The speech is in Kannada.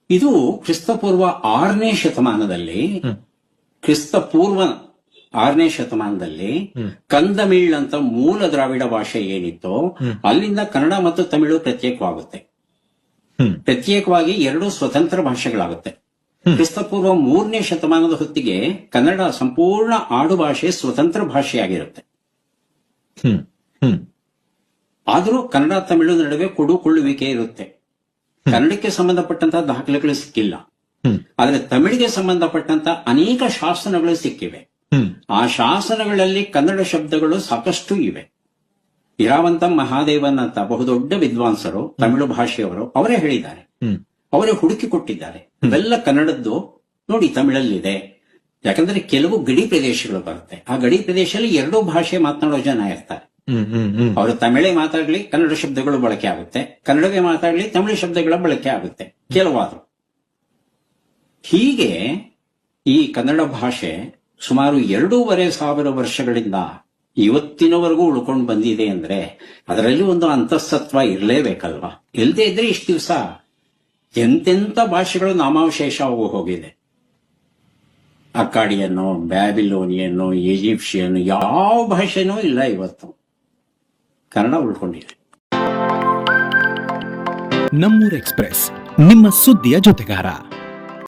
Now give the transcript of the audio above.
ಇದು ಕ್ರಿಸ್ತಪೂರ್ವ 6ನೇ ಶತಮಾನದಲ್ಲಿ ಕ್ರಿಸ್ತಪೂರ್ವ 6ನೇ ಶತಮಾನದಲ್ಲಿ ಕಂದಮಿಳ್ ಅಂತ ಮೂಲ ದ್ರಾವಿಡ ಭಾಷೆ ಏನಿತ್ತೋ ಅಲ್ಲಿಂದ ಕನ್ನಡ ಮತ್ತು ತಮಿಳು ಪ್ರತ್ಯೇಕವಾಗುತ್ತೆ. ಪ್ರತ್ಯೇಕವಾಗಿ 2 ಸ್ವತಂತ್ರ ಭಾಷೆಗಳಾಗುತ್ತೆ. ಕ್ರಿಸ್ತಪೂರ್ವ 3ನೇ ಶತಮಾನದ ಹೊತ್ತಿಗೆ ಕನ್ನಡ ಸಂಪೂರ್ಣ ಆಡು ಭಾಷೆ ಸ್ವತಂತ್ರ ಭಾಷೆಯಾಗಿರುತ್ತೆ. ಆದರೂ ಕನ್ನಡ ತಮಿಳು ನಡುವೆ ಕೊಡುಕೊಳ್ಳುವಿಕೆ ಇರುತ್ತೆ. ಕನ್ನಡಕ್ಕೆ ಸಂಬಂಧಪಟ್ಟಂತಹ ದಾಖಲೆಗಳು ಸಿಕ್ಕಿಲ್ಲ, ಆದರೆ ತಮಿಳಿಗೆ ಸಂಬಂಧಪಟ್ಟಂತ ಅನೇಕ ಶಾಸನಗಳು ಸಿಕ್ಕಿವೆ. ಆ ಶಾಸನಗಳಲ್ಲಿ ಕನ್ನಡ ಶಬ್ದಗಳು ಸಾಕಷ್ಟು ಇವೆ. ಇರಾವಂತಂ ಮಹಾದೇವನ್ ಅಂತ ಬಹುದೊಡ್ಡ ವಿದ್ವಾಂಸರು, ತಮಿಳು ಭಾಷೆಯವರು, ಅವರೇ ಹೇಳಿದ್ದಾರೆ, ಅವರೇ ಹುಡುಕಿ ಕೊಟ್ಟಿದ್ದಾರೆ. ಇವೆಲ್ಲ ಕನ್ನಡದ್ದು ನೋಡಿ ತಮಿಳಲ್ಲಿದೆ. ಯಾಕಂದ್ರೆ ಕೆಲವು ಗಡಿ ಪ್ರದೇಶಗಳು ಬರುತ್ತೆ. ಆ ಗಡಿ ಪ್ರದೇಶದಲ್ಲಿ 2 ಭಾಷೆ ಮಾತನಾಡೋ ಜನ ಇರ್ತಾರೆ. ಅವರು ತಮಿಳೇ ಮಾತಾಡ್ಲಿ ಕನ್ನಡ ಶಬ್ದಗಳು ಬಳಕೆ ಆಗುತ್ತೆ, ಕನ್ನಡವೇ ಮಾತಾಡ್ಲಿ ತಮಿಳು ಶಬ್ದಗಳ ಬಳಕೆ ಆಗುತ್ತೆ ಕೆಲವಾದ್ರು. ಹೀಗೆ ಈ ಕನ್ನಡ ಭಾಷೆ ಸುಮಾರು 2,500 ವರ್ಷಗಳಿಂದ ಇವತ್ತಿನವರೆಗೂ ಉಳ್ಕೊಂಡು ಬಂದಿದೆ ಅಂದ್ರೆ ಅದರಲ್ಲಿ ಒಂದು ಅಂತಸ್ತತ್ವ ಇರಲೇಬೇಕಲ್ವಾ? ಇಲ್ಲದೆ ಇದ್ರೆ ಇಷ್ಟು ದಿವಸ ಎಂತೆಂಥ ಭಾಷೆಗಳು ನಾಮಾವಶೇಷ ಹೋಗಿದೆ. ಅಕ್ಕಾಡಿಯನ್ನು, ಬ್ಯಾಬಿಲೋನಿಯನ್ನು, ಈಜಿಪ್ಷಿಯನ್ನು, ಯಾವ ಭಾಷೆನೂ ಇಲ್ಲ. ಇವತ್ತು ಕನ್ನಡ ಉಳ್ಕೊಂಡಿದೆ. ನಮ್ಮೂರ್ ಎಕ್ಸ್‌ಪ್ರೆಸ್, ನಿಮ್ಮ ಸುದ್ದಿಯ ಜೊತೆಗಾರ.